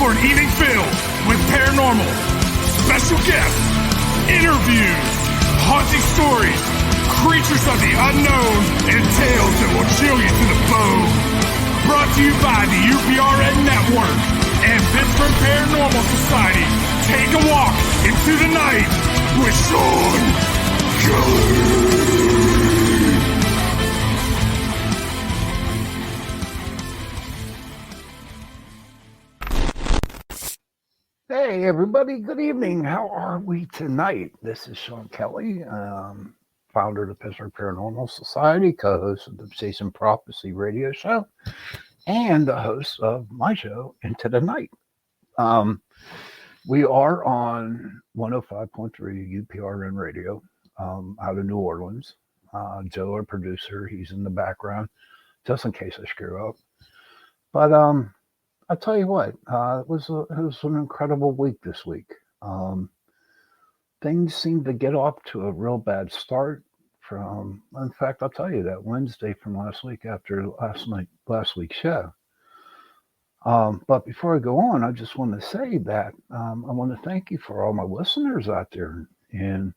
for an evening filled with paranormal, special guests, interviews, haunting stories, creatures of the unknown, and tales that will chill you to the bone. Brought to you by the UPRN Network and Pittsburgh Paranormal Society. Take a walk into the night with Shawn Kelly. Hey everybody, good evening. How are we tonight? This is Shawn Kelly, founder of the Pittsburgh Paranormal Society, co-host of the Sexist Prophecy radio show, and the host of my show, Into the Night. We are on 105.3 UPRN radio out of New Orleans. Joe, our producer, he's in the background, just in case I screw up. But I'll tell you what, it was an incredible week this week. Things seemed to get off to a real bad start in fact, I'll tell you that Wednesday from last week after last week's show. But before I go on, I just want to say that I want to thank you for all my listeners out there and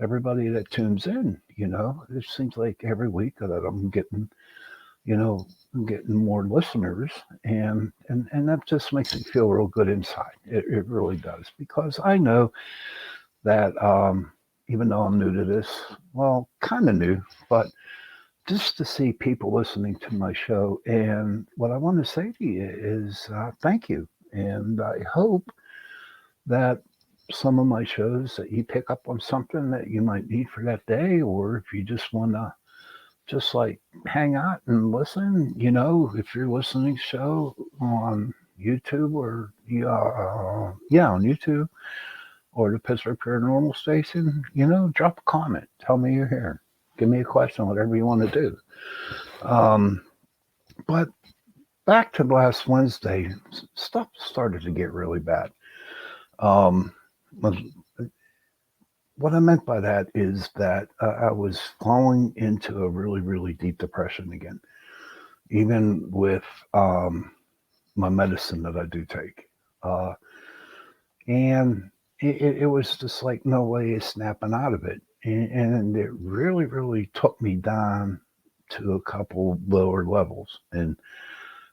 everybody that tunes in. You know, it seems like every week that I'm getting more listeners, and that just makes me feel real good inside. It really does, because I know that even though I'm new to this, well, kind of new, but just to see people listening to my show, and what I want to say to you is thank you, and I hope that some of my shows that you pick up on something that you might need for that day, or if you just want to just like hang out and listen, if you're listening to show on YouTube or on YouTube or the Pittsburgh Paranormal Station, drop a comment, tell me you're here, give me a question, whatever you want to do. But back to last Wednesday, stuff started to get really bad. What I meant by that is that I was falling into a really, really deep depression again, even with my medicine that I do take. And it was just like no way of snapping out of it. And it really, really took me down to a couple lower levels. And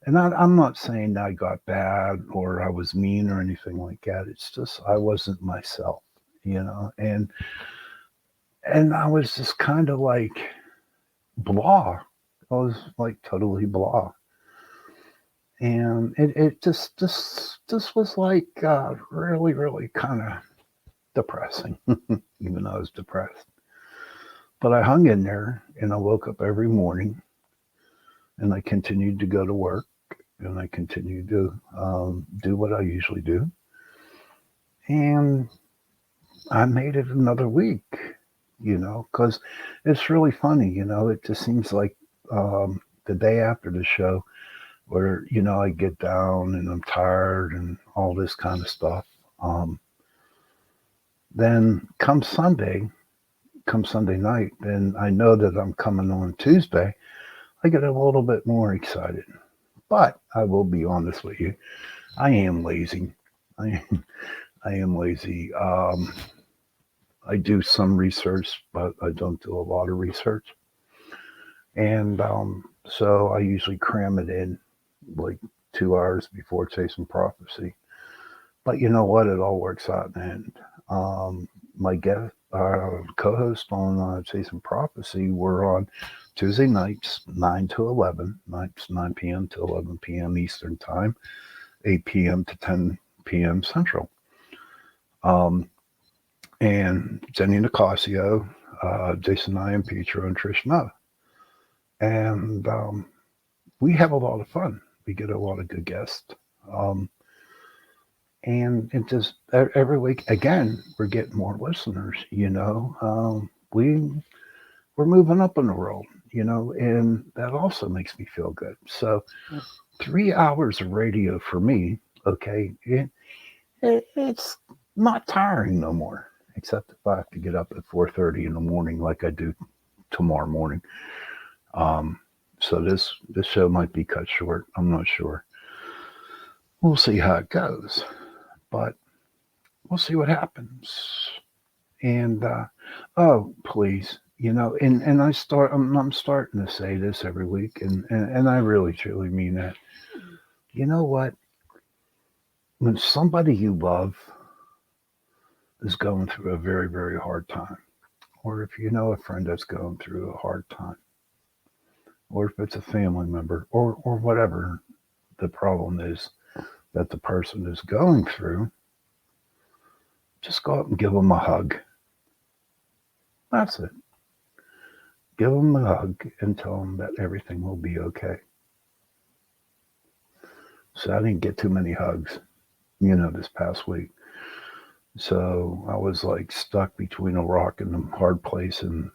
I'm not saying I got bad or I was mean or anything like that. It's just I wasn't myself. And I was just kind of like blah. I was like totally blah. And it just was like really, really kind of depressing, even though I was depressed. But I hung in there, and I woke up every morning, and I continued to go to work, and I continued to do what I usually do. And I made it another week, because it's really funny, it just seems like the day after the show where, I get down and I'm tired and all this kind of stuff. Then come Sunday night, then I know that I'm coming on Tuesday, I get a little bit more excited. But I will be honest with you, I am lazy. I am lazy. I do some research, but I don't do a lot of research. And so I usually cram it in like 2 hours before Chasing Prophecy. But you know what? It all works out in the end. My guest, co-host on Chasing Prophecy, we're on Tuesday nights, 9 to 11, nights 9 p.m. to 11 p.m. Eastern Time, 8 p.m. to 10 p.m. Central. And Jenny Nicasio, Jason I. Petro, and Trish Nutt. And we have a lot of fun. We get a lot of good guests. And it just, every week, again, we're getting more listeners, we're moving up in the world, and that also makes me feel good. So 3 hours of radio for me, okay, it's not tiring no more, except if I have to get up at 4:30 in the morning like I do tomorrow morning. So this show might be cut short. I'm not sure. we'll see how it goes. But we'll see what happens. And oh, please, and I'm starting to say this every week, and I really truly mean that. You know what? When somebody you love is going through a very, very hard time, or if you know a friend that's going through a hard time, or if it's a family member, or whatever the problem is that the person is going through, just go out and give them a hug. That's it. Give them a hug and tell them that everything will be okay. So I didn't get too many hugs, this past week. So I was like stuck between a rock and a hard place, and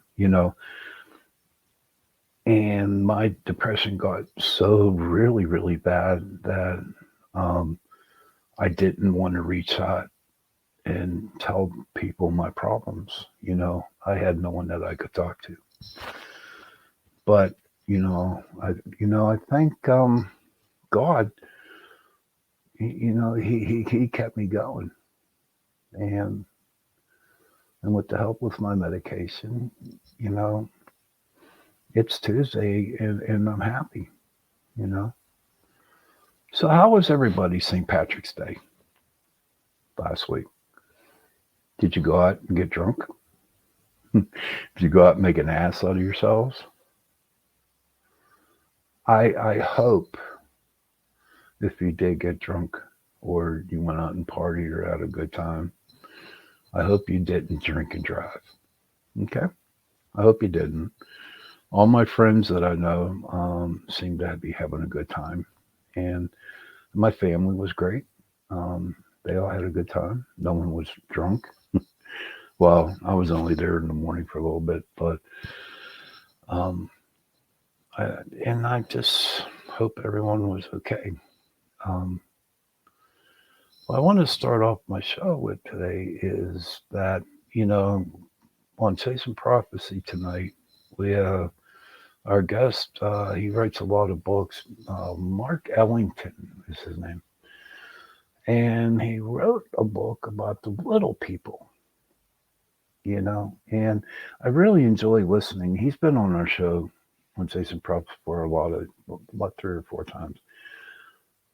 my depression got so really, really bad that um, I didn't want to reach out and tell people my problems. I had no one that I could talk to. But I thank God. He kept me going, and with the help with my medication, you know, it's Tuesday, and I'm happy. You know. So how was everybody's St. Patrick's Day last week? Did you go out and get drunk? Did you go out and make an ass out of yourselves? I hope if you did get drunk or you went out and partied or had a good time, I hope you didn't drink and drive. Okay? I hope you didn't. All my friends that I know seem to be having a good time. And my family was great. They all had a good time. No one was drunk. Well, I was only there in the morning for a little bit, but um, I just hope everyone was okay. Um, what I want to start off my show with today is that, on Chasing Prophecy tonight, we have our guest. He writes a lot of books. Mark Ellington is his name. And he wrote a book about the little people, and I really enjoy listening. He's been on our show on Chasing Prophecy for about 3 or 4 times.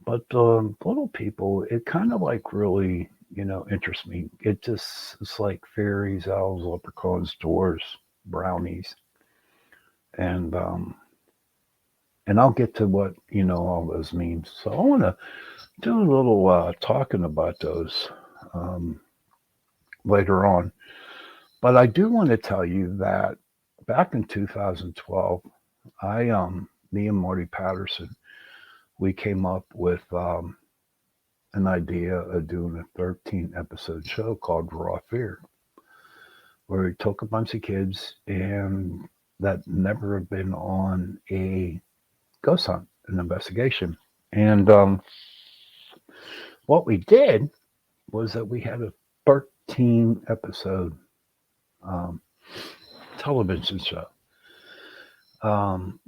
But little people, it kind of like really, interests me. It's like fairies, elves, leprechauns, dwarves, brownies, and I'll get to what all those means. So I want to do a little talking about those later on. But I do want to tell you that back in 2012, me and Marty Patterson, we came up with an idea of doing a 13-episode show called Raw Fear, where we took a bunch of kids and that never have been on a ghost hunt, an investigation. And what we did was that we had a 13-episode television show.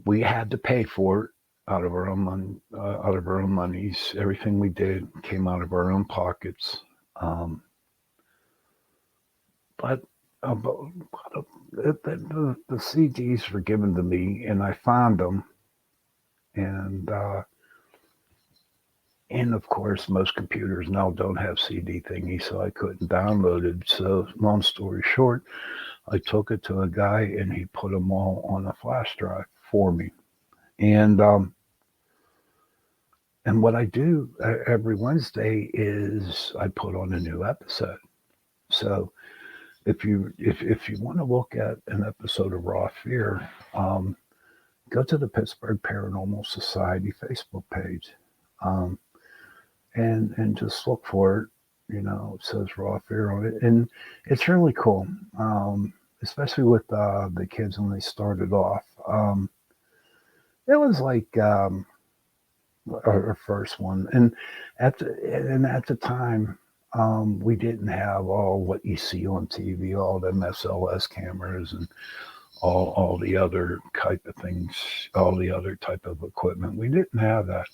We had to pay for it out of our own money, out of our own monies. Everything we did came out of our own pockets. But the CDs were given to me, and I found them, and of course, most computers now don't have CD thingies, so I couldn't download it. So, long story short, I took it to a guy, and he put them all on a flash drive for me. And what I do every Wednesday is I put on a new episode. So if you want to look at an episode of Raw Fear, go to the Pittsburgh Paranormal Society Facebook page, and just look for it. It says Raw Fear on it, and it's really cool. Especially with the kids when they started off. It was like our first one, and at the time, we didn't have all what you see on TV, all the SLS cameras and all the other type of things, all the other type of equipment. We didn't have that.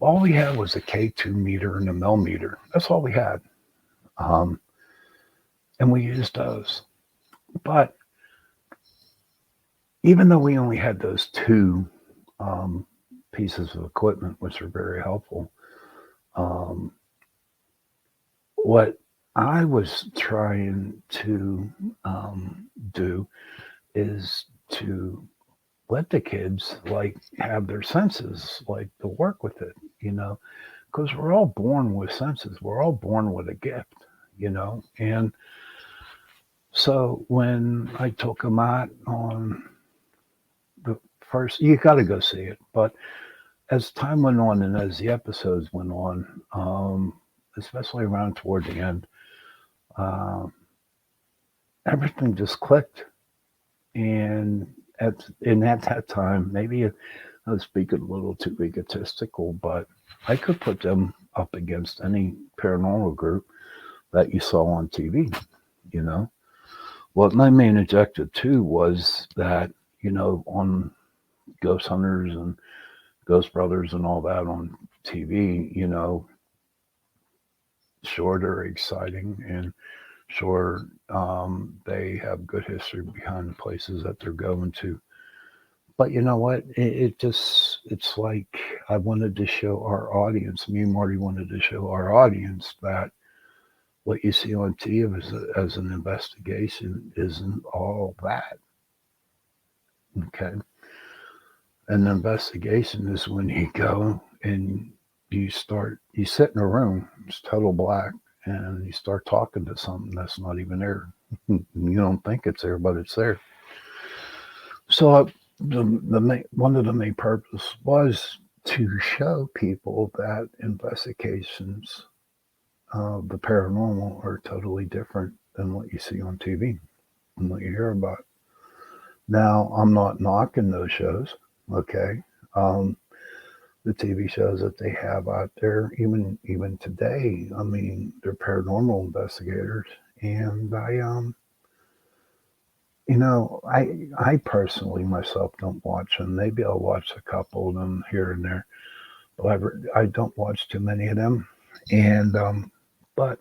all we had was a K2 meter and a millimeter. That's all we had. Um, and we used those. But even though we only had those two um, pieces of equipment, which are very helpful, um, what I was trying to do is to let the kids like have their senses, like to work with it, you know, because we're all born with senses. We're all born with a gift, you know. And so when I took them out on the first, you got to go see it. But as time went on and as the episodes went on, especially around toward the end, um, everything just clicked. And at that time, maybe I was speaking a little too egotistical, but I could put them up against any paranormal group that you saw on TV, you know. What my main objective too was that, you know, on Ghost Hunters and Ghost Brothers and all that on TV, you know, sure they're exciting and sure they have good history behind the places that they're going to. But you know what? It's like I wanted to show our audience, me and Marty wanted to show our audience that what you see on TV as an investigation isn't all that. Okay. An investigation is when you go and you sit in a room, it's total black, and you start talking to something that's not even there. You don't think it's there, but it's there. So one of the main purpose was to show people that investigations of the paranormal are totally different than what you see on TV and what you hear about. Now, I'm not knocking those shows, okay? Um, the TV shows that they have out there, even today, I mean, they're paranormal investigators, and I personally myself don't watch them. Maybe I'll watch a couple of them here and there, but I don't watch too many of them. And but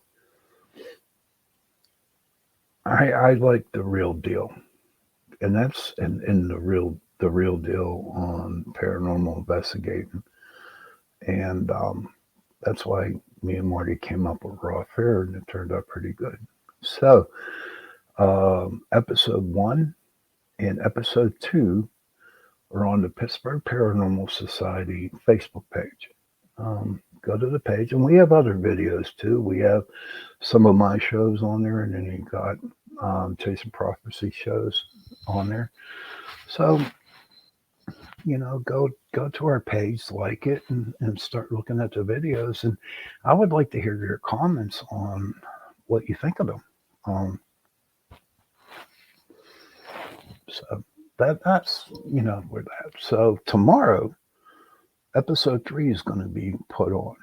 I like the real deal, and that's in the real deal on paranormal investigating, and that's why me and Marty came up with Raw Fair, and it turned out pretty good. So episode 1 and episode 2 are on the Pittsburgh Paranormal Society Facebook page. Go to the page, and we have other videos too. We have some of my shows on there, and then you got Chasing Prophecy shows on there. So go to our page, like it, and start looking at the videos. And I would like to hear your comments on what you think of them. So that's where that. So tomorrow, episode 3 is going to be put on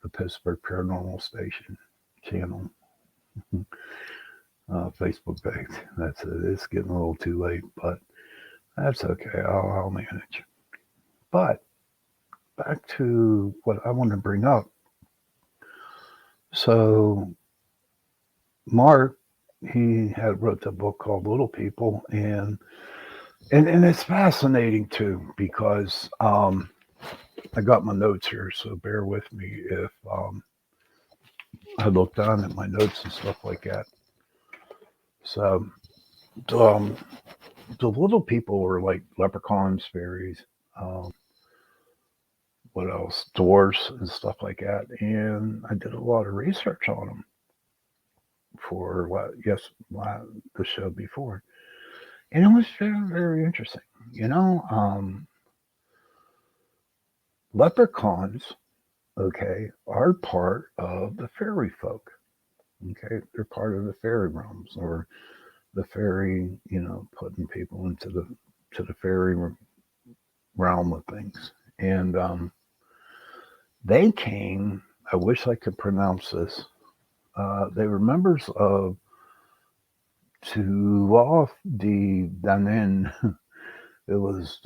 the Pittsburgh Paranormal Station channel, Facebook page. That's it. It's getting a little too late, but that's okay. I'll manage. But back to what I want to bring up. So Mark, he had wrote a book called Little People, and it's fascinating too because I got my notes here, so bear with me if I look down at my notes and stuff like that. So um, the Little People were like leprechauns, fairies, what else, dwarfs and stuff like that, and I did a lot of research on them for the show before, and it was very, very interesting. Leprechauns, okay, are part of the fairy folk. Okay, they're part of the fairy realms or the fairy, putting people into the fairy realm of things. And they came. I wish I could pronounce this. They were members of Tuatha De Danann. It was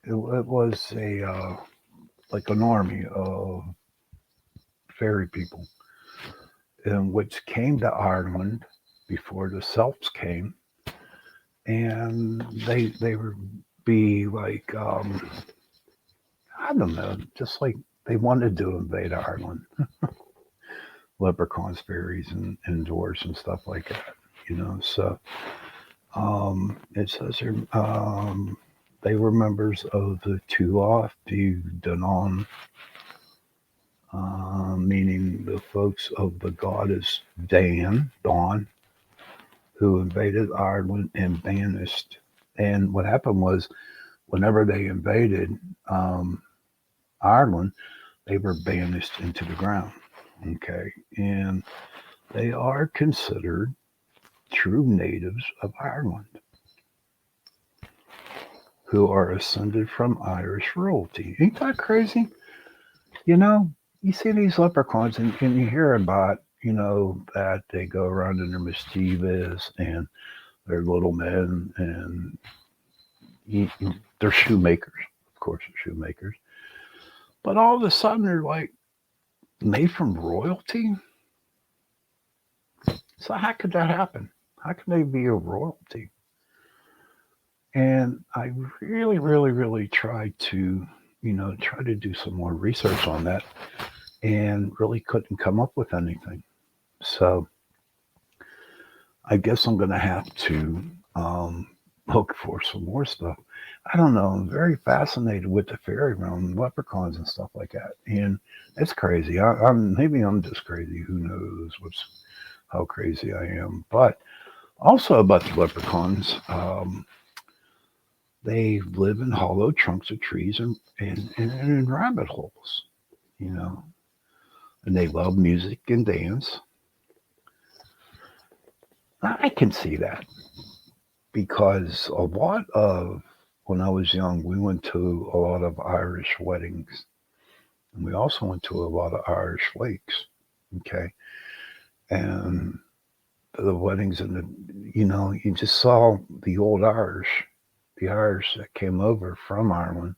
it was a like an army of fairy people, and which came to Ireland before the Celts came, and they would be like I don't know, just like they wanted to invade Ireland, leprechauns, fairies, and dwarves and stuff like that. So it says here they were members of the Tuatha Dé Danann, meaning the folks of the goddess Dawn, who invaded Ireland and banished. And what happened was, whenever they invaded Ireland, they were banished into the ground. Okay, and they are considered true natives of Ireland, who are ascended from Irish royalty. Ain't that crazy? You know, you see these leprechauns and you hear about, that they go around and they're mischievous and they're little men and they're shoemakers. Of course, they're shoemakers. But all of a sudden, they're like made from royalty. So how could that happen? How can they be a royalty? And I really, really, really tried to, try to do some more research on that and really couldn't come up with anything. So I guess I'm going to have to look for some more stuff. I don't know. I'm very fascinated with the fairy realm, leprechauns and stuff like that. And it's crazy. Maybe I'm just crazy. Who knows how crazy I am. But also about the leprechauns, they live in hollow trunks of trees and in rabbit holes, you know, and they love music and dance. I can see that because a lot of when I was young, we went to a lot of Irish weddings, and we also went to a lot of Irish wakes. Okay, and the weddings and you just saw the old Irish, the Irish that came over from Ireland,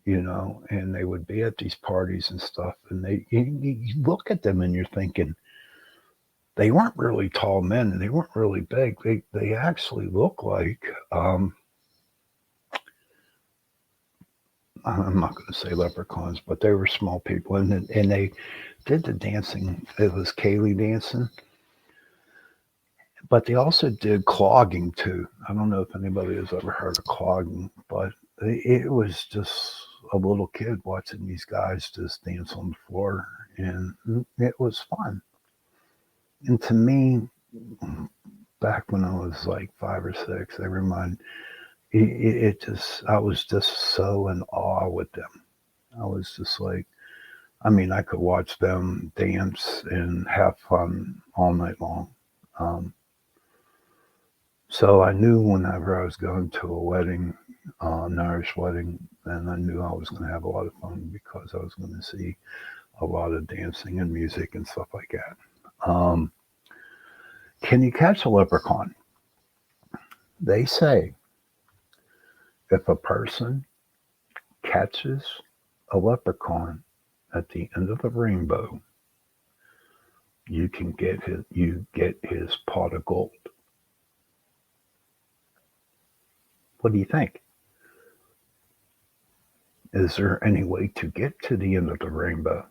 and they would be at these parties and stuff, and you look at them and you're thinking they weren't really tall men and they weren't really big. They actually look like I'm not going to say leprechauns, but they were small people, and they did the dancing. It was Cayley dancing, but they also did clogging too. I don't know if anybody has ever heard of clogging, but it was just a little kid watching these guys just dance on the floor, and it was fun. And to me, back when I was like 5 or 6, I was just so in awe with them. I was just like, I mean, I could watch them dance and have fun all night long. Um, so I knew whenever I was going to a wedding, an Irish wedding, then I knew I was going to have a lot of fun because I was going to see a lot of dancing and music and stuff like that. Can you catch a leprechaun? They say if a person catches a leprechaun at the end of the rainbow, you get his pot of gold. What do you think? Is there any way to get to the end of the rainbow?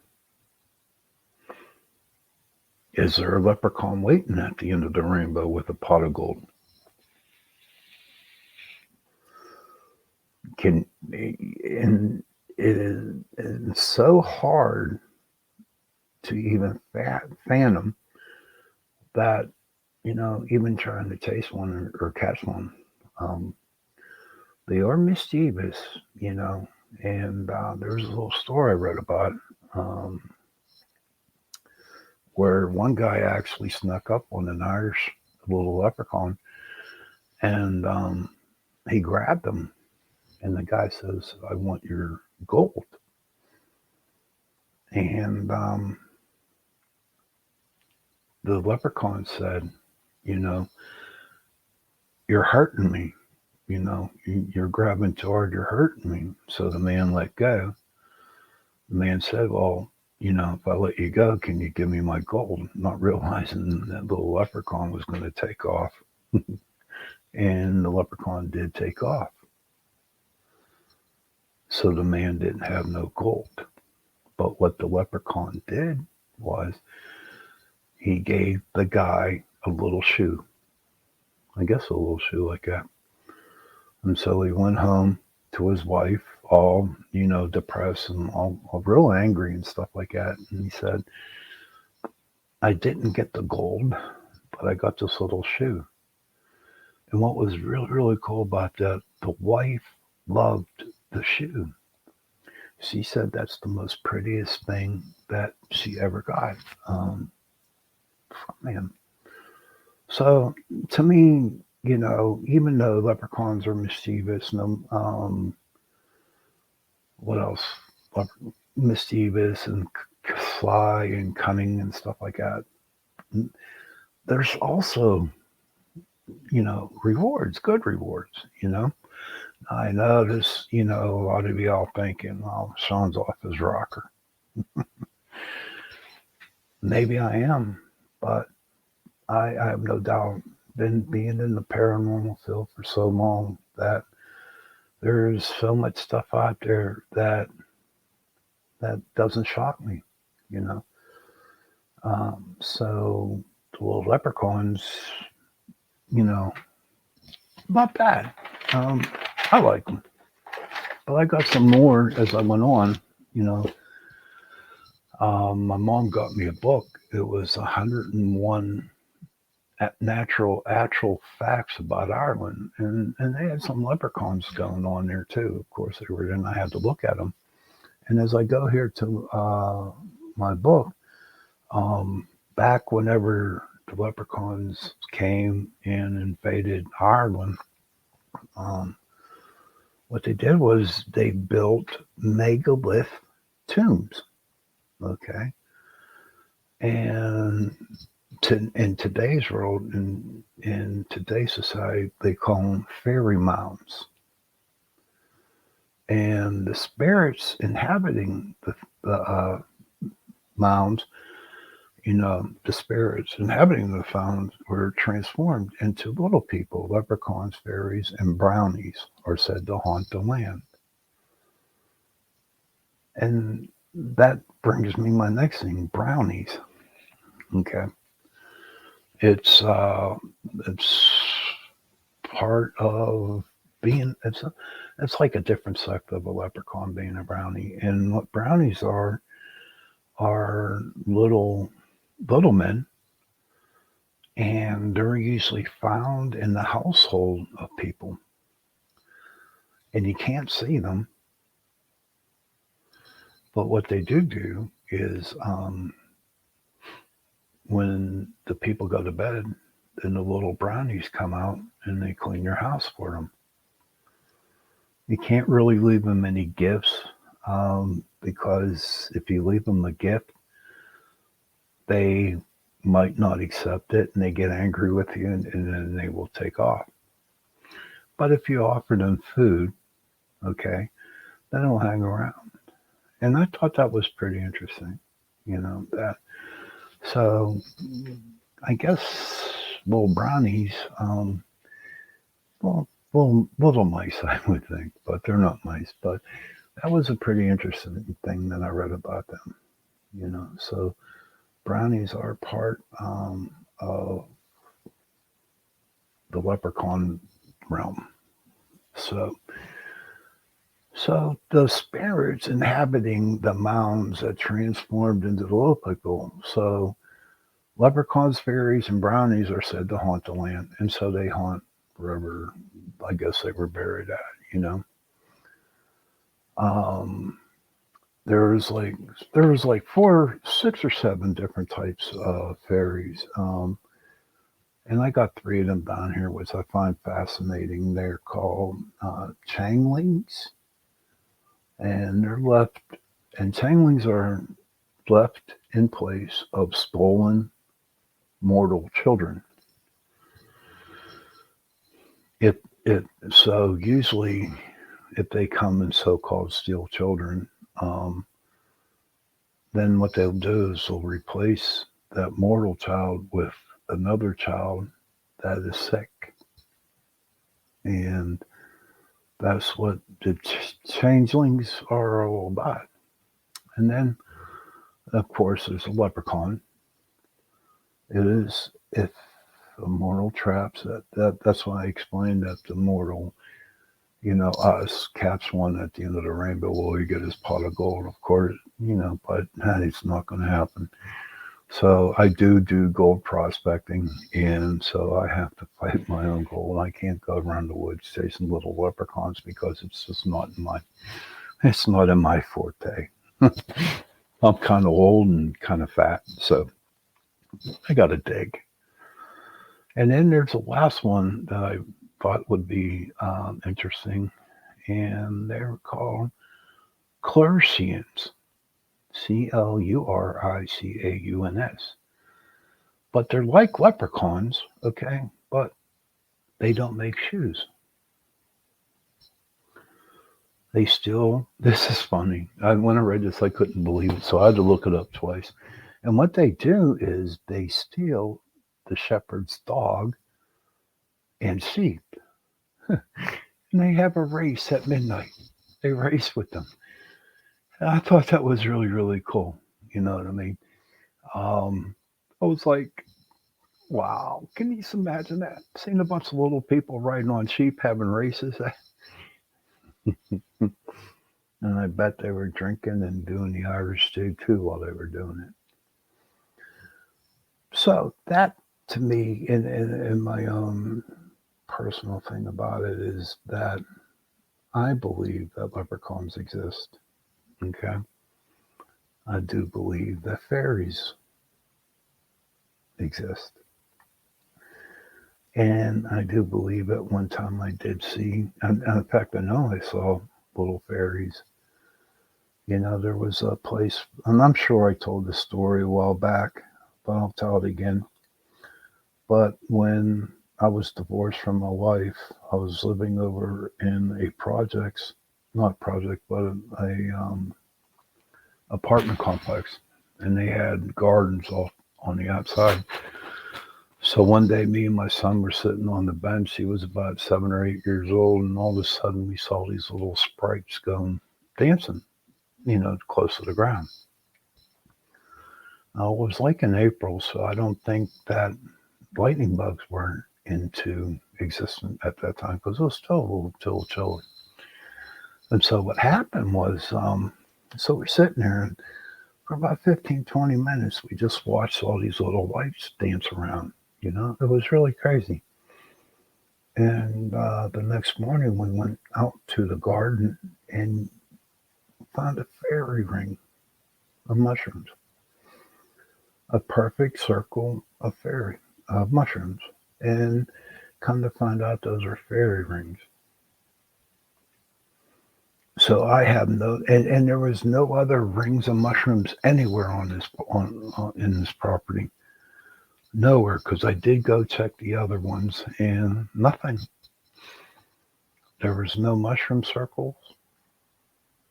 Is there a leprechaun waiting at the end of the rainbow with a pot of gold? And it's so hard to even fathom that, even trying to chase one or catch one, um, they are mischievous, and there was a little story I read about um, where one guy actually snuck up on an Irish little leprechaun and he grabbed him. And the guy says, I want your gold. And the leprechaun said, you know, you're hurting me. You're grabbing too hard, you're hurting me. So the man let go. The man said, well, if I let you go, can you give me my gold? Not realizing that little leprechaun was going to take off. And the leprechaun did take off. So the man didn't have no gold. But what the leprechaun did was he gave the guy a little shoe. I guess a little shoe like that. And so he went home to his wife, all, depressed and all real angry and stuff like that. And he said, I didn't get the gold, but I got this little shoe. And what was really, really cool about that, the wife loved the shoe. She said that's the most prettiest thing that she ever got from him. So to me, even though leprechauns are mischievous, what else? Mischievous and sly and cunning and stuff like that. There's also, rewards, good rewards. I notice, a lot of y'all thinking, oh, Shawn's off his rocker. Maybe I am, but I have no doubt been being in the paranormal field for so long that there's so much stuff out there that doesn't shock me, you know. So the little leprechauns, you know, not bad. I like them, but I got some more as I went on. You know, my mom got me a book. It was 101 actual facts about Ireland, and they had some leprechauns going on there too. Of course, they were in. I had to look at them. And as I go here to my book, back whenever the leprechauns came and invaded Ireland, what they did was they built megalith tombs. Okay, and in today's world, in today's society, they call them fairy mounds. And the spirits inhabiting the mounds, the spirits inhabiting the mounds were transformed into little people. Leprechauns, fairies, and brownies are said to haunt the land. And that brings me my next thing, brownies. Okay. It's part of being, it's like a different sect of a leprechaun being a brownie. And what brownies are little men, and they're usually found in the household of people, and you can't see them. But what they do is, when the people go to bed, then the little brownies come out and they clean your house for them. You can't really leave them any gifts, because if you leave them a gift, they might not accept it and they get angry with you, and then they will take off. But if you offer them food, okay, then they'll hang around. And I thought that was pretty interesting, that. So I guess little brownies, well, little mice, I would think, but they're not mice. But that was a pretty interesting thing that I read about them. So brownies are part of the leprechaun realm. So the spirits inhabiting the mounds that transformed into the little people. So leprechauns, fairies, and brownies are said to haunt the land, and so they haunt wherever I guess they were buried at. There was like 6 or 7 different types of fairies, and I got 3 of them down here, which I find fascinating. They're called changelings, and changelings are left in place of stolen mortal children. So usually, if they come and so-called steal children, then what they'll do is they'll replace that mortal child with another child that is sick. And that's what the changelings are all about. And then, of course, there's a leprechaun. It is if the mortal traps that's why I explained that the mortal, us catch one at the end of the rainbow, well, you get his pot of gold, of course, but it's not going to happen. So I do gold prospecting, and so I have to fight my own gold. I can't go around the woods chasing little leprechauns because it's just it's not in my forte. I'm kind of old and kind of fat, so I got to dig. And then there's the last one that I thought would be interesting, and they're called Clursians, Cluriciauns. But they're like leprechauns, okay? But they don't make shoes. They still, this is funny. When I read this, I couldn't believe it, so I had to look it up twice. And what they do is they steal the shepherd's dog and sheep. And they have a race at midnight. They race with them. And I thought that was really, really cool. You know what I mean? I was like, wow, can you just imagine that? Seeing a bunch of little people riding on sheep having races. And I bet they were drinking and doing the Irish stew too while they were doing it. So that to me, in my own personal thing about it, is that I believe that leprechauns exist. Okay. I do believe that fairies exist. And I do believe at one time I did see, and in fact, I know I saw little fairies. There was a place, and I'm sure I told this story a while back, but I'll tell it again. But when I was divorced from my wife, I was living over in a not project, but a apartment complex, and they had gardens off on the outside. So one day, me and my son were sitting on the bench. He was about 7 or 8 years old, and all of a sudden, we saw these little sprites going dancing, close to the ground. Now, it was like in April, so I don't think that lightning bugs weren't into existence at that time because it was still a little chilly. And so what happened was, so we're sitting there, and for about 15, 20 minutes, we just watched all these little lights dance around. It was really crazy. And the next morning, we went out to the garden and found a fairy ring of mushrooms, a perfect circle of mushrooms. And come to find out, those are fairy rings. So I have and there was no other rings of mushrooms anywhere on in this property. Nowhere, because I did go check the other ones and nothing. There was no mushroom circles.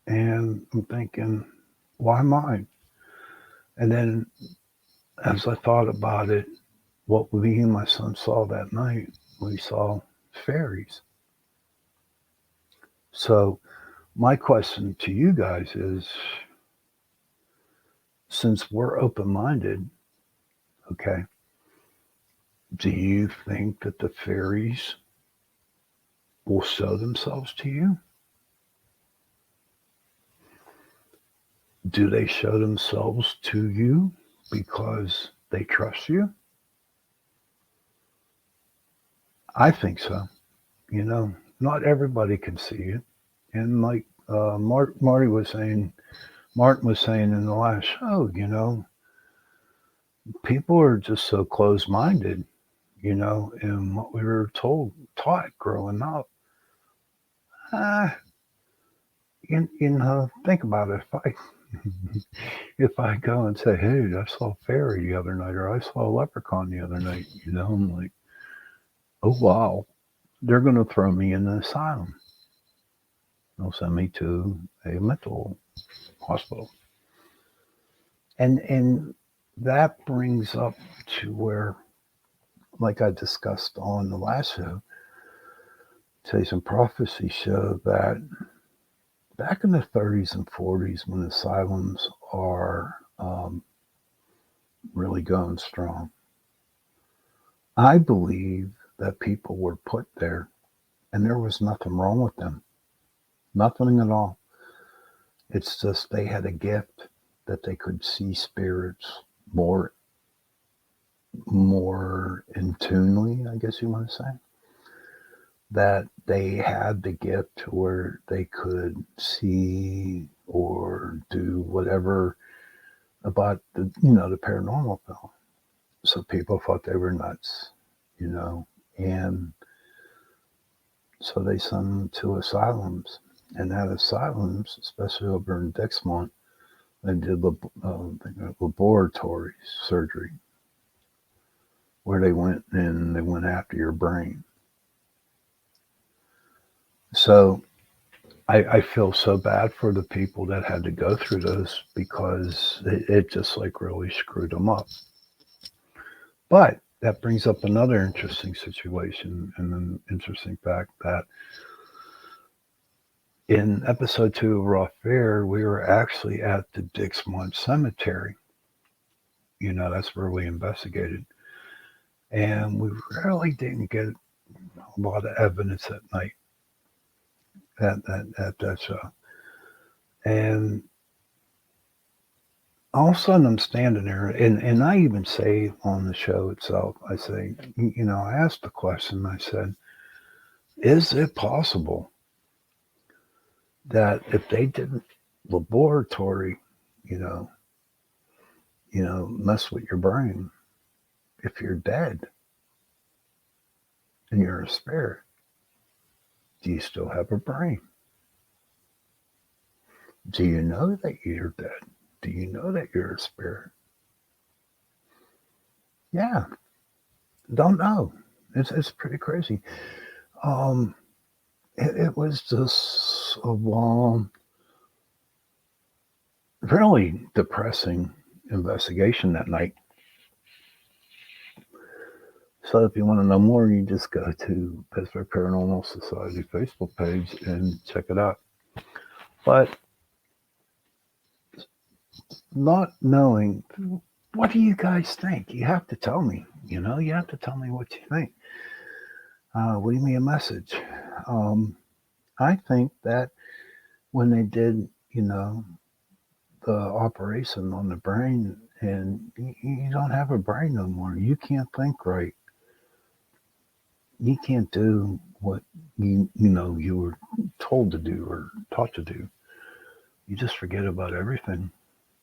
And I'm thinking, why mine? And then as I thought about it, what me and my son saw that night, we saw fairies. So my question to you guys is, since we're open-minded, okay, do you think that the fairies will show themselves to you? Do they show themselves to you because they trust you? I think so. Not everybody can see it. And like Martin was saying in the last show, people are just so close-minded, and what we were taught growing up. Think about it. If I go and say, hey, I saw a fairy the other night, or I saw a leprechaun the other night, I'm like, oh, wow, they're going to throw me in the asylum. They'll send me to a mental hospital. And that brings up to where, like I discussed on the last show, Tales and Prophecy show, that back in the 30s and 40s, when asylums are really going strong, I believe that people were put there and there was nothing wrong with them. Nothing at all. It's just they had a gift that they could see spirits more intunely, I guess you want to say. That they had the gift to where they could see or do whatever about the paranormal film. So people thought they were nuts, and so they sent them to asylums. And at asylums, especially over in Dixmont, they did laboratory surgery where they went after your brain. So I feel so bad for the people that had to go through those, because it just like really screwed them up. But that brings up another interesting situation and an interesting fact that in episode 2 of Raw Fair, we were actually at the Dixmont Cemetery. That's where we investigated. And we really didn't get a lot of evidence at night at that show. And all of a sudden I'm standing there, and I even say on the show itself, I say, I asked the question, I said, is it possible that if they did laboratory, mess with your brain, if you're dead and you're a spirit, do you still have a brain? Do you know that you're dead? Do you know that you're a spirit? Yeah, don't know. It's pretty crazy. It was just a long, really depressing investigation that night. So if you want to know more, you just go to Pittsburgh Paranormal Society Facebook page and check it out. But not knowing, what do you guys think? You have to tell me. You have to tell me what you think. Leave me a message. I think that when they did, the operation on the brain, and you don't have a brain no more. You can't think right. You can't do what you were told to do or taught to do. You just forget about everything.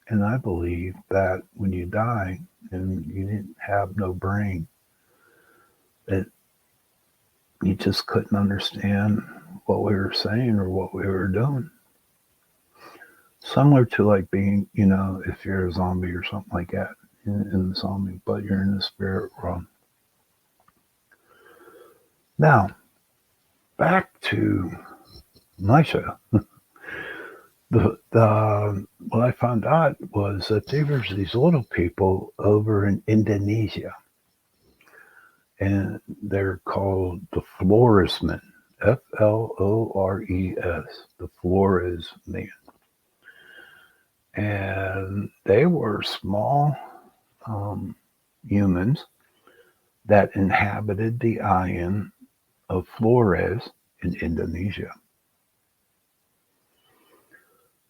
And I believe that when you die and you didn't have no brain, that you just couldn't understand what we were saying or what we were doing. Similar to like being, if you're a zombie or something like that in the zombie, but you're in the spirit realm. Now, back to my show. What I found out was that there was these little people over in Indonesia, and they're called the Floresmen, Flores, the Flores men. And they were small humans that inhabited the island of Flores in Indonesia.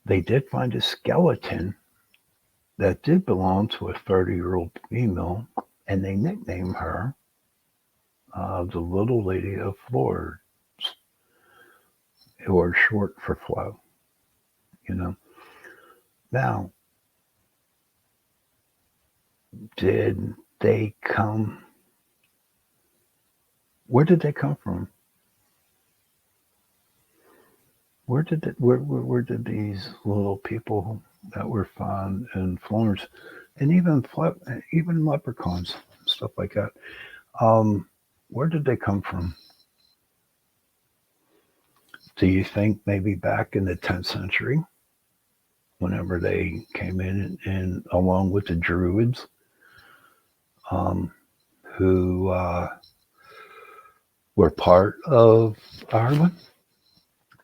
They did find a skeleton that did belong to a 30-year-old female, and they nicknamed her the Little Lady of Flores, or short for Flo. Now, did they come? Where did they come from? Where did these little people that were found in Florence, and even leprechauns, stuff like that, where did they come from? Do you think maybe back in the 10th century whenever they came in, and along with the druids, um, who were part of Ireland.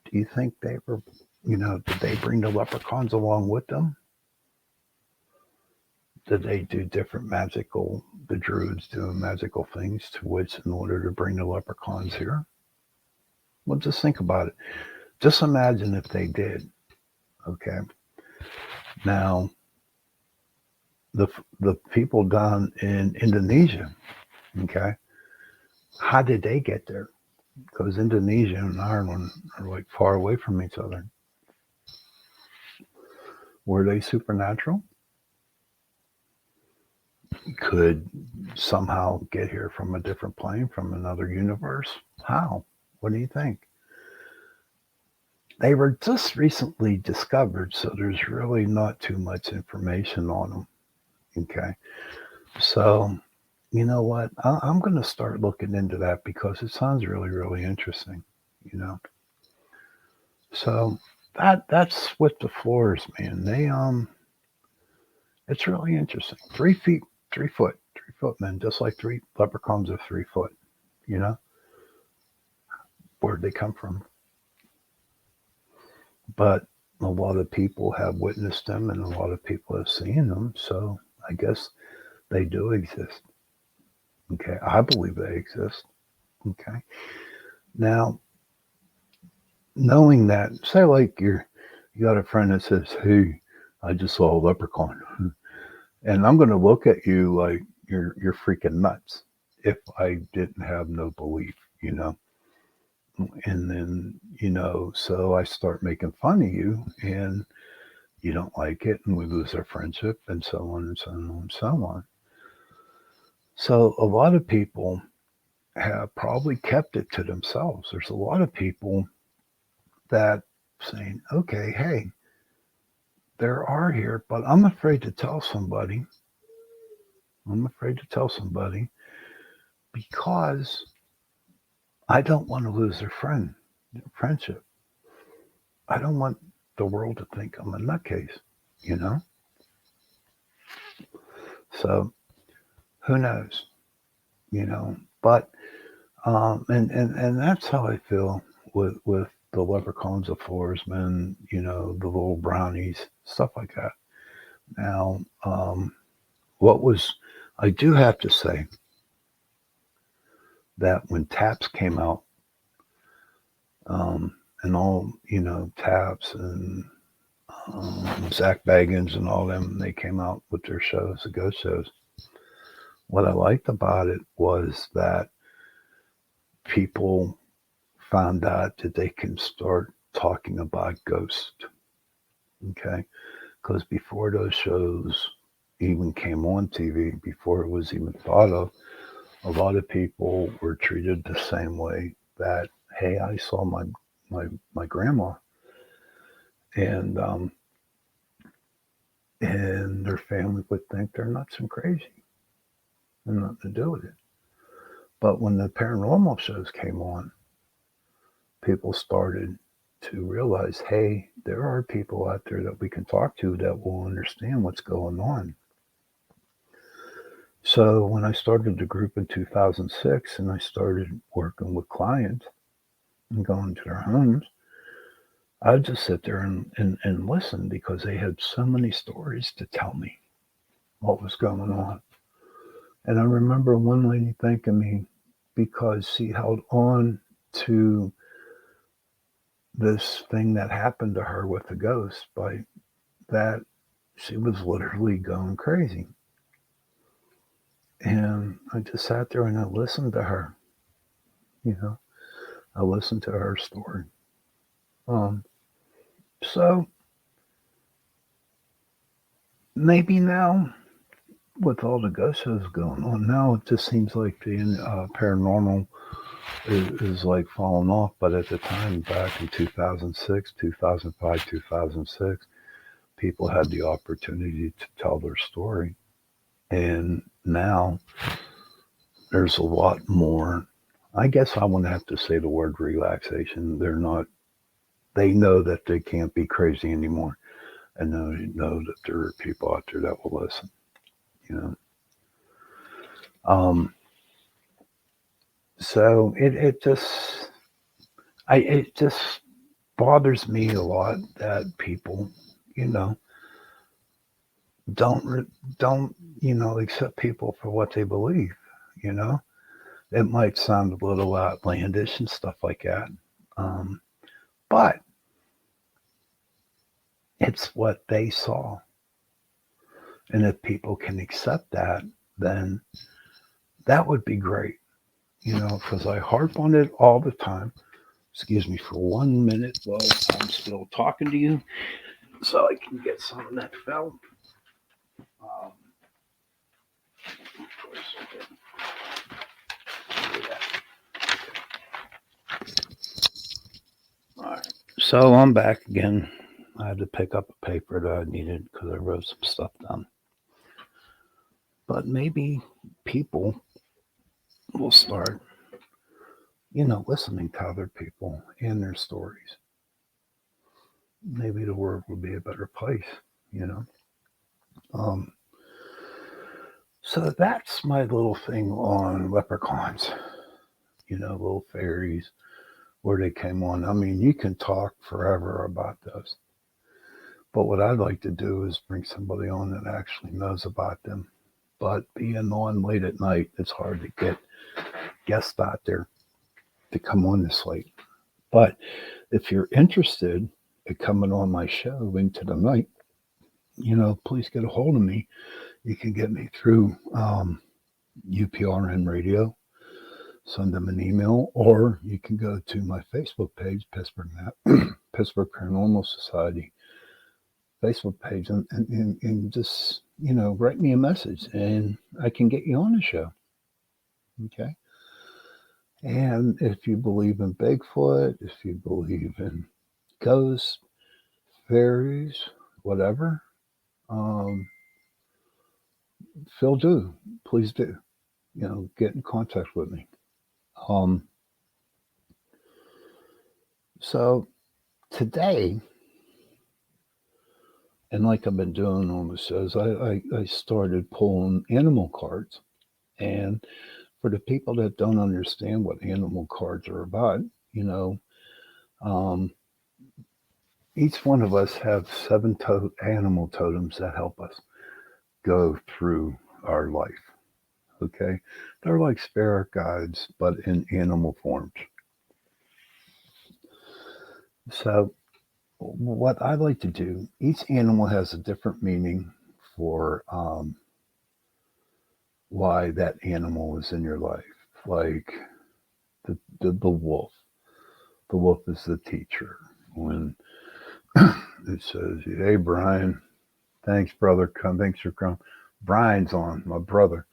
Do you think they were, did they bring the leprechauns along with them? Did they do the druids doing magical things to which in order to bring the leprechauns here? Well, just think about it. Just imagine if they did. Okay. Now, the the people down in Indonesia, okay, how did they get there? Because Indonesia and Ireland are like far away from each other. Were they supernatural? Could somehow get here from a different plane, from another universe? How? What do you think? They were just recently discovered, so there's really not too much information on them. Okay. So, you know what? I'm going to start looking into that because it sounds really, really interesting, you know. So that's with the floors, man. It's really interesting. 3 feet, 3 foot, 3 foot men, just like three leprechauns are 3 foot. You know, where'd they come from? But a lot of people have witnessed them, and a lot of people have seen them. So I guess they do exist. Okay, I believe they exist. Okay, now knowing that, say like you got a friend that says, "Hey, I just saw a leprechaun," and I'm going to look at you like you're freaking nuts if I didn't have no belief, you know. And then so I start making fun of you, and you don't like it, and we lose our friendship, and so on and so on and so on. So a lot of people have probably kept it to themselves. There's a lot of people that saying, okay, hey, there are here, but I'm afraid to tell somebody. I'm afraid to tell somebody because I don't want to lose their friendship. I don't want the world to think I'm a nutcase, you know? So who knows, but, and that's how I feel with the leprechauns, the floresmen, the little brownies, stuff like that. Now, I do have to say that when Taps came out, and all, Taps and Zach Baggins and all them, they came out with their shows, the ghost shows. What I liked about it was that people found out that they can start talking about ghosts. Okay. Because before those shows even came on TV, before it was even thought of, a lot of people were treated the same way that, hey, I saw my grandma, and their family would think they're nuts and crazy and nothing to do with it. But when the paranormal shows came on, people started to realize, hey, there are people out there that we can talk to that will understand what's going on. So when I started the group in 2006 and I started working with clients and going to their homes, I'd just sit there and listen because they had so many stories to tell me what was going on. And I remember one lady thanking me because she held on to this thing that happened to her with the ghost, by that she was literally going crazy. And I just sat there and I listened to her. I listened to her story. So maybe now, with all the ghost shows going on, now it just seems like the paranormal is like falling off. But at the time, back in 2006, 2005, 2006, people had the opportunity to tell their story. And now there's a lot more. I guess I wouldn't have to say the word relaxation. They know that they can't be crazy anymore. and know that there are people out there that will listen. You know, so it just bothers me a lot that people, you know, don't don't accept people for what they believe. You know, it might sound a little outlandish and stuff like that, um, but it's what they saw, and if people can accept that, then that would be great. You know, because I harp on it all the time. Excuse me for 1 minute while I'm still talking to you, so I can get some of that felt. Um, all right. So I'm back again. I had to pick up a paper that I needed because I wrote some stuff down. But maybe people will start, listening to other people and their stories. Maybe the world will be a better place, you know. Um, so that's my little thing on leprechauns, little fairies, where they came on. I mean, you can talk forever about those. But what I'd like to do is bring somebody on that actually knows about them. But being on late at night, it's hard to get guests out there to come on this late. But if you're interested in coming on my show into the night, please get a hold of me. You can get me through UPRN Radio, send them an email, or you can go to my Facebook page, Pittsburgh Paranormal Society Facebook page, and just, write me a message and I can get you on the show. Okay. And if you believe in Bigfoot, if you believe in ghosts, fairies, whatever, please do, get in contact with me. So today, and like I've been doing on the shows, I started pulling animal cards. And for the people that don't understand what animal cards are about, um, each one of us have 7 animal totems that help us go through our life. Okay, they're like spirit guides, but in animal forms. So, what I like to do, each animal has a different meaning for why that animal is in your life. Like the wolf. The wolf is the teacher. When it says, "Hey, Brian, thanks, brother. Thanks for coming." Brian's on, my brother,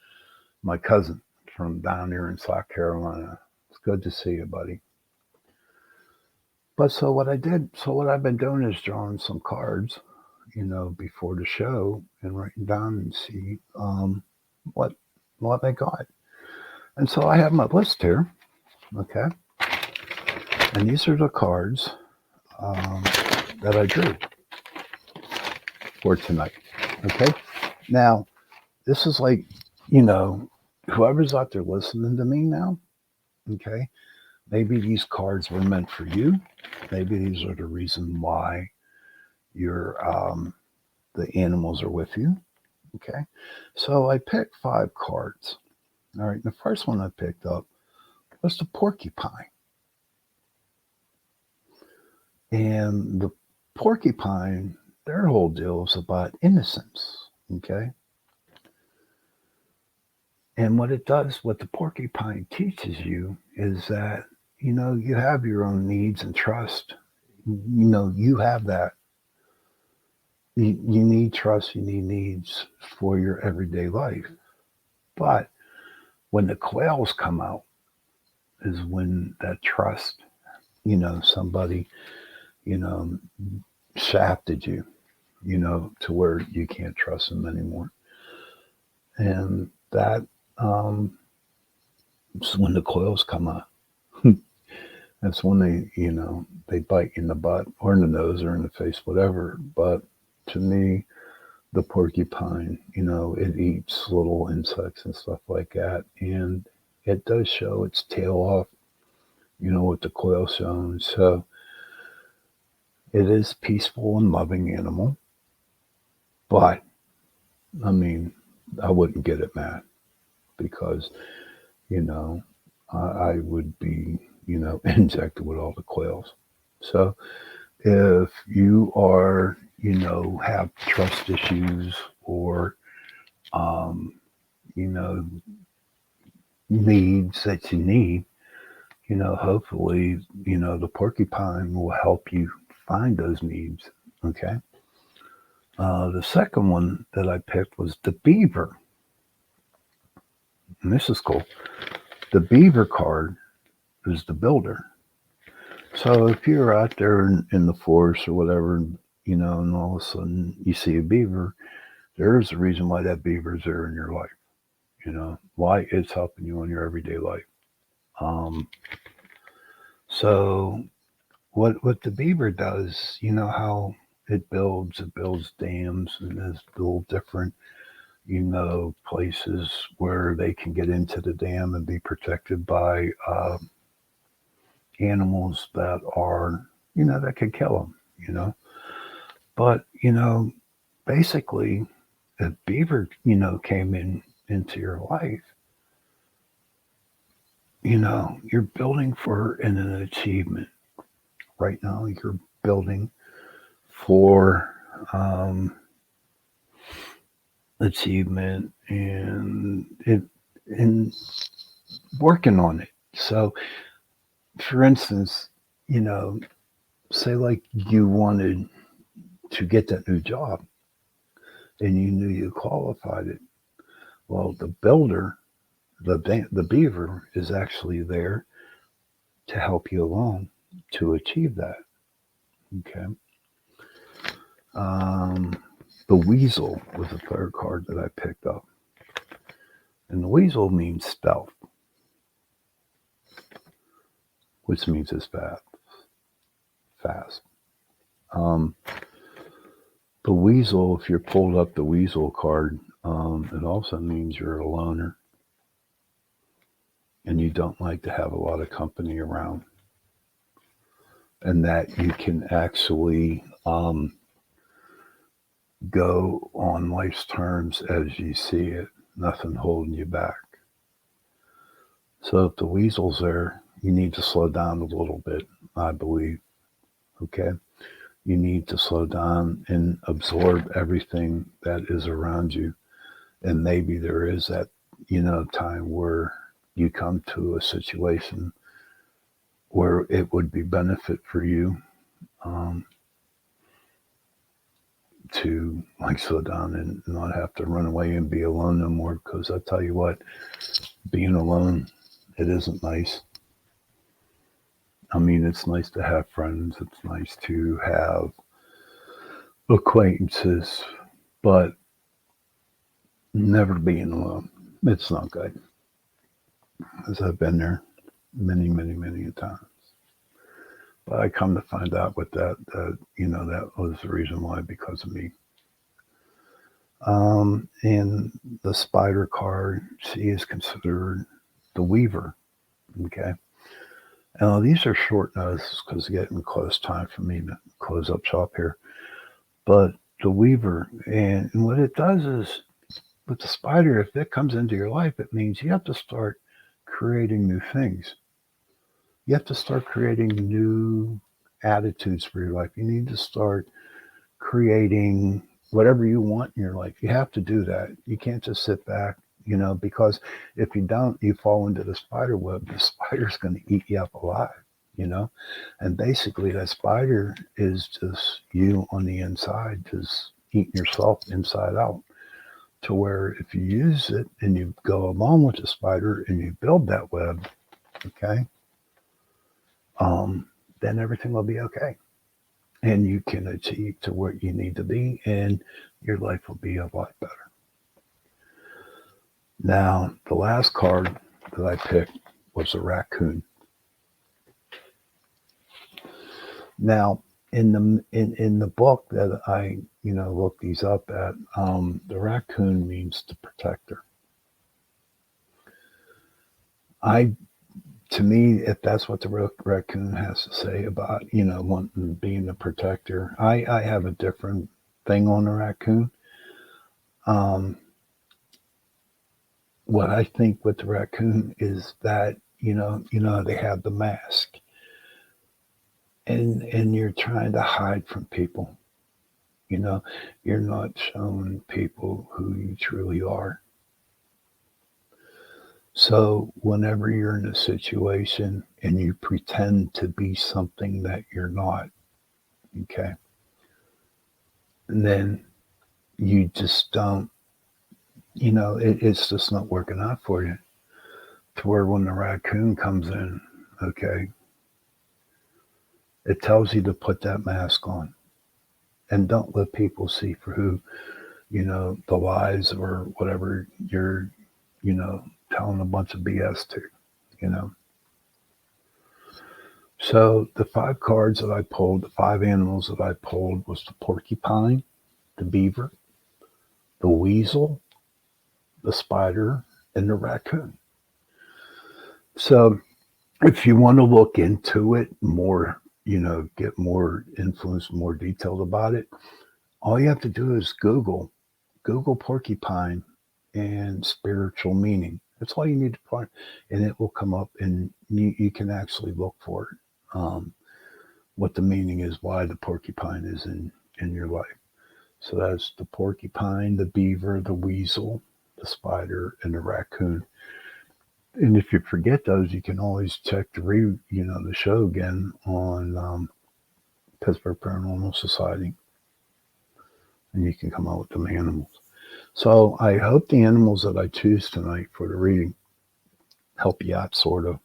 my cousin from down here in South Carolina. It's good to see you, buddy. But so what I've been doing is drawing some cards, before the show and writing down and see what they got. And so I have my list here, okay? And these are the cards that I drew for tonight, okay? Now, this is like, whoever's out there listening to me now, okay? Maybe these cards were meant for you. Maybe these are the reason why the animals are with you. Okay. So I picked 5 cards. All right. The first one I picked up was the porcupine. And the porcupine, their whole deal is about innocence. Okay. And what the porcupine teaches you is that, you have your own needs and trust. You have that. You need trust, you need needs for your everyday life. But when the quails come out is when that trust, somebody, shafted you, to where you can't trust them anymore. And that is when the quails come out. That's when they bite you in the butt or in the nose or in the face, whatever. But to me, the porcupine, it eats little insects and stuff like that. And it does show its tail off, with the coil shown. So it is peaceful and loving animal. But, I mean, I wouldn't get it mad because, you know, I would be, injected with all the coils. So if you are, have trust issues or, um, you know, needs that you need, hopefully, the porcupine will help you find those needs. Okay. The second one that I picked was the beaver. And this is cool. The beaver card is the builder. So if you're out there in the forest or whatever, and all of a sudden you see a beaver, there's a reason why that beaver's there in your life, why it's helping you in your everyday life. Um, so what the beaver does, how it builds dams and there's little different, places where they can get into the dam and be protected by animals that are, that could kill them. But, basically, if beaver, came into your life, you're building for an achievement. Right now, you're building for achievement and working on it. So, for instance, say like you wanted to get that new job and you knew you qualified it. Well, the builder, the beaver, is actually there to help you along to achieve that. Okay. Um, the weasel was the third card that I picked up. And the weasel means stealth, which means it's fast. The weasel, if you're pulled up the weasel card, it also means you're a loner and you don't like to have a lot of company around. And that you can actually go on life's terms as you see it, nothing holding you back. So if the weasel's there, you need to slow down a little bit, I believe. Okay? You need to slow down and absorb everything that is around you. And maybe there is that, time where you come to a situation where it would be benefit for you to like slow down and not have to run away and be alone no more. Because I tell you what, being alone, it isn't nice. I mean, it's nice to have friends. It's nice to have acquaintances, but never being alone. It's not good. As I've been there many, many, many times. But I come to find out with that that was the reason why, because of me. And the spider card, she is considered the weaver. Okay. Now, these are short notes because it's getting close time for me to close up shop here. But the weaver, and what it does is, with the spider, if it comes into your life, it means you have to start creating new things. You have to start creating new attitudes for your life. You need to start creating whatever you want in your life. You have to do that. You can't just sit back, because if you don't, you fall into the spider web. The spider's going to eat you up alive, and basically that spider is just you on the inside, just eating yourself inside out. To where if you use it and you go along with the spider and you build that web, okay, then everything will be okay. And you can achieve to where you need to be and your life will be a lot better. Now, the last card that I picked was a raccoon. Now, in the book that I looked these up at, the raccoon means the protector. I To me, if that's what the raccoon has to say about wanting being the protector, I have a different thing on the raccoon. Um, what I think with the raccoon is that they have the mask, and you're trying to hide from people. You know, you're not showing people who you truly are. So whenever you're in a situation and you pretend to be something that you're not, okay, and then you just don't, it's just not working out for you. To where when the raccoon comes in, okay, it tells you to put that mask on and don't let people see for who, the lies or whatever you're, telling a bunch of BS to, you know. So the five cards that I pulled, the five animals that I pulled was the porcupine, the beaver, the weasel, the spider, and the raccoon. So if you want to look into it more, get more influence, more detailed about it, all you have to do is Google porcupine and spiritual meaning. That's all you need to find, and it will come up, and you can actually look for it. What the meaning is, why the porcupine is in your life. So that's the porcupine, the beaver, the weasel, the spider, and the raccoon. And if you forget those, you can always check the show again on Pittsburgh Paranormal Society, and you can come out with them animals. So I hope the animals that I choose tonight for the reading help you out, sort of,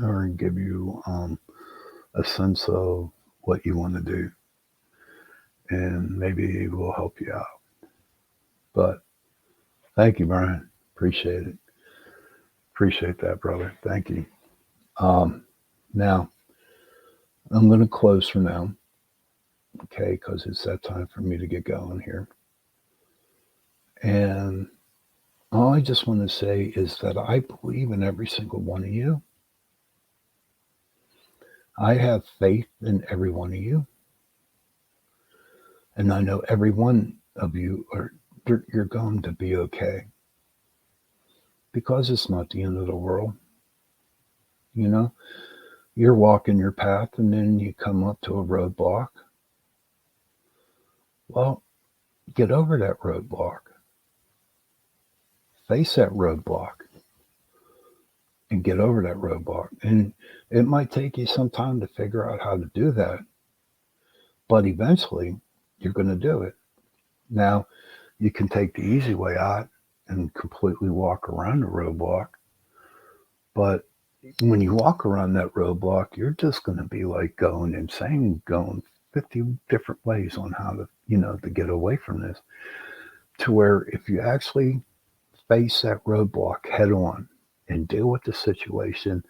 or give you a sense of what you want to do, and maybe it will help you out. But thank you, Brian. Appreciate it. Appreciate that, brother. Thank you. Now, I'm going to close for now, okay, because it's that time for me to get going here. And all I just want to say is that I believe in every single one of you. I have faith in every one of you. And I know every one of you you're going to be okay. Because it's not the end of the world. You're walking your path and then you come up to a roadblock. Well, get over that roadblock. Face that roadblock and get over that roadblock. And it might take you some time to figure out how to do that, but eventually you're going to do it. Now, you can take the easy way out and completely walk around the roadblock, but when you walk around that roadblock, you're just going to be like going insane, going 50 different ways on how to get away from this. To where if you actually face that roadblock head on and deal with the situation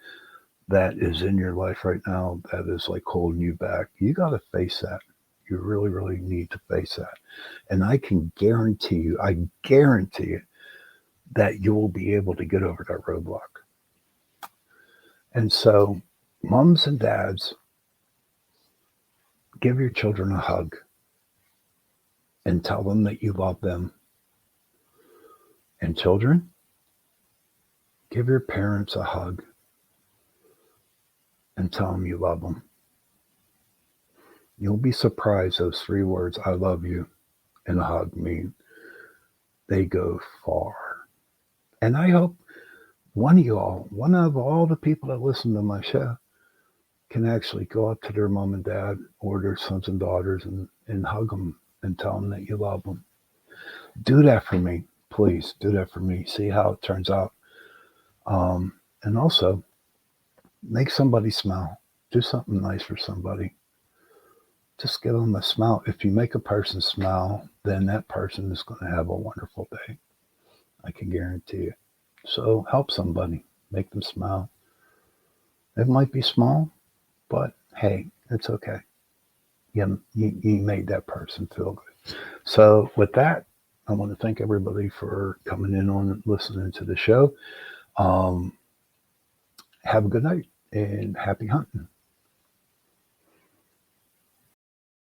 that is in your life right now that is like holding you back, you got to face that. You really, really need to face that. And I guarantee you that you will be able to get over that roadblock. And so, moms and dads, give your children a hug and tell them that you love them. And children, give your parents a hug and tell them you love them. You'll be surprised those three words, I love you, and a hug mean. They go far. And I hope one of all the people that listen to my show, can actually go up to their mom and dad or their sons and daughters and hug them and tell them that you love them. Do that for me. Please do that for me. See how it turns out. And also, make somebody smile. Do something nice for somebody. Just get them a smile. If you make a person smile, then that person is going to have a wonderful day. I can guarantee it. So help somebody. Make them smile. It might be small, but hey, it's okay. you made that person feel good. So with that, I want to thank everybody for coming in on and listening to the show. Have a good night and happy hunting.